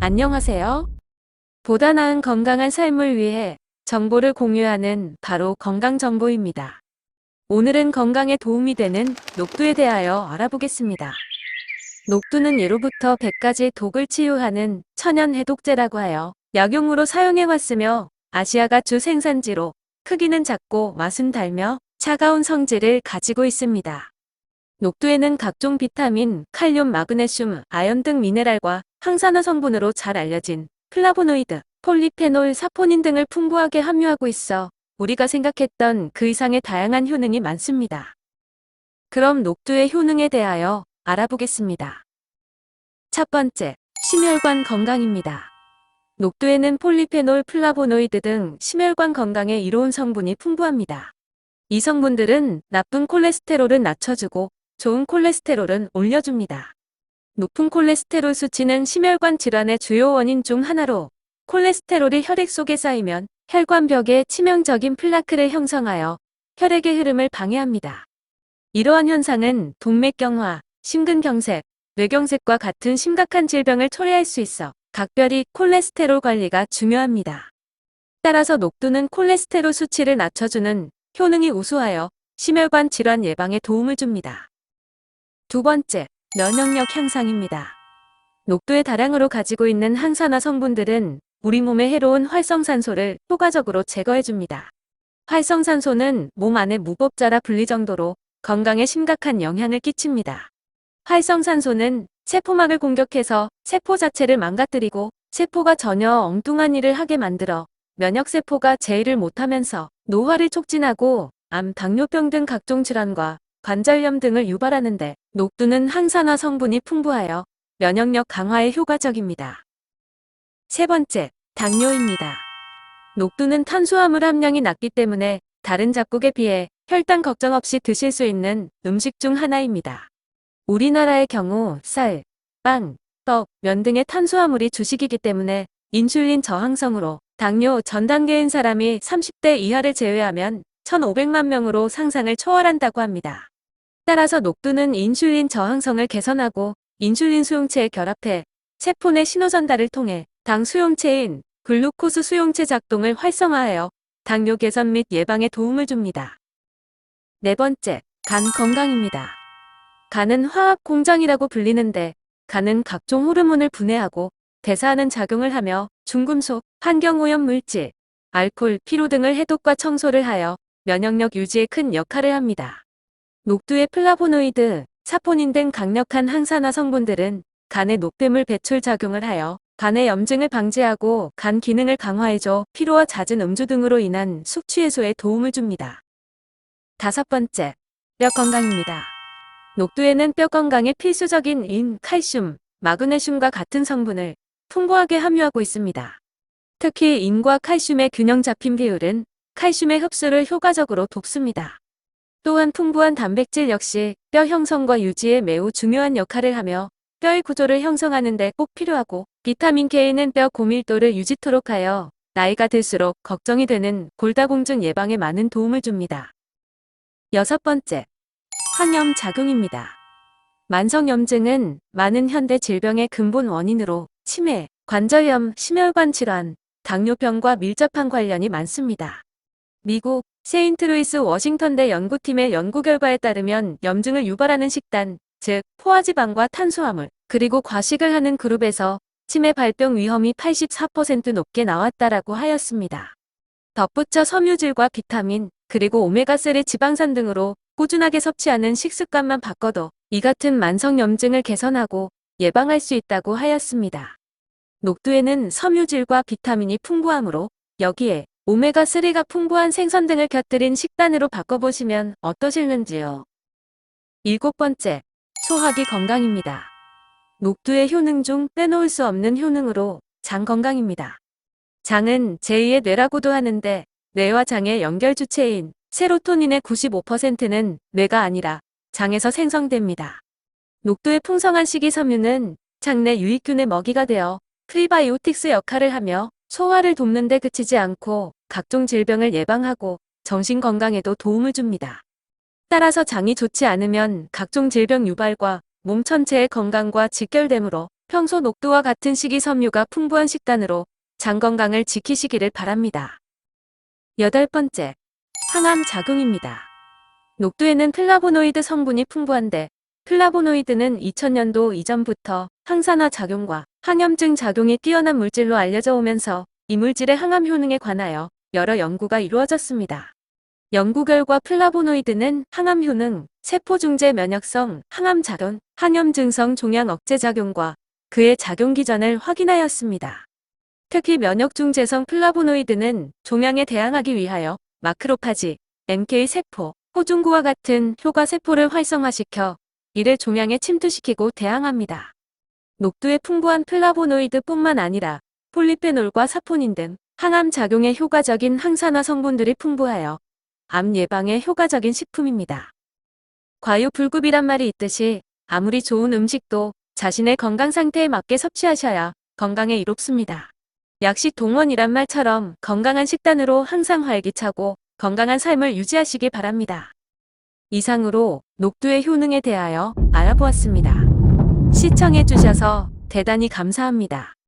안녕하세요. 보다 나은 건강한 삶을 위해 정보를 공유하는 바로 건강정보입니다. 오늘은 건강에 도움이 되는 녹두에 대하여 알아보겠습니다. 녹두는 예로부터 100가지 독을 치유하는 천연 해독제라고 하여 약용으로 사용해왔으며 아시아가 주 생산지로 크기는 작고 맛은 달며 차가운 성질을 가지고 있습니다. 녹두에는 각종 비타민, 칼륨, 마그네슘, 아연 등 미네랄과 항산화 성분으로 잘 알려진 플라보노이드, 폴리페놀, 사포닌 등을 풍부하게 함유하고 있어 우리가 생각했던 그 이상의 다양한 효능이 많습니다. 그럼 녹두의 효능에 대하여 알아보겠습니다. 첫 번째, 심혈관 건강입니다. 녹두에는 폴리페놀, 플라보노이드 등 심혈관 건강에 이로운 성분이 풍부합니다. 이 성분들은 나쁜 콜레스테롤은 낮춰주고 좋은 콜레스테롤은 올려줍니다. 높은 콜레스테롤 수치는 심혈관 질환의 주요 원인 중 하나로 콜레스테롤이 혈액 속에 쌓이면 혈관벽에 치명적인 플라크를 형성하여 혈액의 흐름을 방해합니다. 이러한 현상은 동맥경화, 심근경색, 뇌경색과 같은 심각한 질병을 초래할 수 있어 각별히 콜레스테롤 관리가 중요합니다. 따라서 녹두는 콜레스테롤 수치를 낮춰주는 효능이 우수하여 심혈관 질환 예방에 도움을 줍니다. 두 번째, 면역력 향상입니다. 녹두의 다량으로 가지고 있는 항산화 성분들은 우리 몸에 해로운 활성산소를 효과적으로 제거해줍니다. 활성산소는 몸 안에 무법자라 불릴 정도로 건강에 심각한 영향을 끼칩니다. 활성산소는 세포막을 공격해서 세포 자체를 망가뜨리고 세포가 전혀 엉뚱한 일을 하게 만들어 면역세포가 제의를 못하면서 노화를 촉진하고 암, 당뇨병 등 각종 질환과 관절염 등을 유발하는데 녹두는 항산화 성분이 풍부하여 면역력 강화에 효과적입니다. 세 번째, 당뇨입니다. 녹두는 탄수화물 함량이 낮기 때문에 다른 잡곡에 비해 혈당 걱정 없이 드실 수 있는 음식 중 하나입니다. 우리나라의 경우 쌀, 빵, 떡, 면 등의 탄수화물이 주식이기 때문에 인슐린 저항성으로 당뇨 전 단계인 사람이 30대 이하를 제외하면 1,500만 명으로 상상을 초월한다고 합니다. 따라서 녹두는 인슐린 저항성을 개선하고 인슐린 수용체에 결합해 세포 내 신호 전달을 통해 당 수용체인 글루코스 수용체 작동을 활성화하여 당뇨 개선 및 예방에 도움을 줍니다. 네 번째, 간 건강입니다. 간은 화학 공장이라고 불리는데 간은 각종 호르몬을 분해하고 대사하는 작용을 하며 중금속, 환경오염 물질, 알코올, 피로 등을 해독과 청소를 하여 면역력 유지에 큰 역할을 합니다. 녹두의 플라보노이드, 사포닌 등 강력한 항산화 성분들은 간의 노폐물 배출 작용을 하여 간의 염증을 방지하고 간 기능을 강화해줘 피로와 잦은 음주 등으로 인한 숙취 해소에 도움을 줍니다. 다섯 번째, 뼈 건강입니다. 녹두에는 뼈 건강에 필수적인 인, 칼슘, 마그네슘과 같은 성분을 풍부하게 함유하고 있습니다. 특히 인과 칼슘의 균형 잡힌 비율은 칼슘의 흡수를 효과적으로 돕습니다. 또한 풍부한 단백질 역시 뼈 형성과 유지에 매우 중요한 역할을 하며 뼈의 구조를 형성하는 데 꼭 필요하고 비타민 K는 뼈 고밀도를 유지토록 하여 나이가 들수록 걱정이 되는 골다공증 예방에 많은 도움을 줍니다. 여섯 번째, 항염 작용입니다. 만성염증은 많은 현대 질병의 근본 원인으로 치매, 관절염, 심혈관 질환, 당뇨병과 밀접한 관련이 많습니다. 미국 세인트루이스 워싱턴대 연구팀의 연구 결과에 따르면 염증을 유발하는 식단, 즉 포화지방과 탄수화물, 그리고 과식을 하는 그룹에서 치매 발병 위험이 84% 높게 나왔다라고 하였습니다. 덧붙여 섬유질과 비타민, 그리고 오메가3 지방산 등으로 꾸준하게 섭취하는 식습관만 바꿔도 이 같은 만성염증을 개선하고 예방할 수 있다고 하였습니다. 녹두에는 섬유질과 비타민이 풍부하므로 여기에 오메가3가 풍부한 생선 등을 곁들인 식단으로 바꿔보시면 어떠실는지요. 일곱 번째, 소화기 건강입니다. 녹두의 효능 중 빼놓을 수 없는 효능으로 장 건강입니다. 장은 제2의 뇌라고도 하는데 뇌와 장의 연결 주체인 세로토닌의 95%는 뇌가 아니라 장에서 생성됩니다. 녹두의 풍성한 식이섬유는 장내 유익균의 먹이가 되어 프리바이오틱스 역할을 하며 소화를 돕는 데 그치지 않고 각종 질병을 예방하고 정신 건강에도 도움을 줍니다. 따라서 장이 좋지 않으면 각종 질병 유발과 몸 전체의 건강과 직결되므로 평소 녹두와 같은 식이섬유가 풍부한 식단으로 장 건강을 지키시기를 바랍니다. 8번째, 항암 작용입니다. 녹두에는 플라보노이드 성분이 풍부한데 플라보노이드는 2000년도 이전부터 항산화 작용과 항염증 작용이 뛰어난 물질로 알려져 오면서 이 물질의 항암 효능에 관하여 여러 연구가 이루어졌습니다. 연구 결과 플라보노이드는 항암 효능, 세포 중재 면역성, 항암 작용, 항염증성 종양 억제 작용과 그의 작용 기전을 확인하였습니다. 특히 면역 중재성 플라보노이드는 종양에 대항하기 위하여 마크로파지, NK 세포, 호중구와 같은 효가 세포를 활성화시켜 이를 종양에 침투시키고 대항합니다. 녹두의 풍부한 플라보노이드뿐만 아니라 폴리페놀과 사포닌 등 항암 작용에 효과적인 항산화 성분들이 풍부하여 암 예방에 효과적인 식품입니다. 과유불급이란 말이 있듯이 아무리 좋은 음식도 자신의 건강 상태에 맞게 섭취하셔야 건강에 이롭습니다. 약식 동원이란 말처럼 건강한 식단으로 항상 활기차고 건강한 삶을 유지하시기 바랍니다. 이상으로 녹두의 효능에 대하여 알아보았습니다. 시청해주셔서 대단히 감사합니다.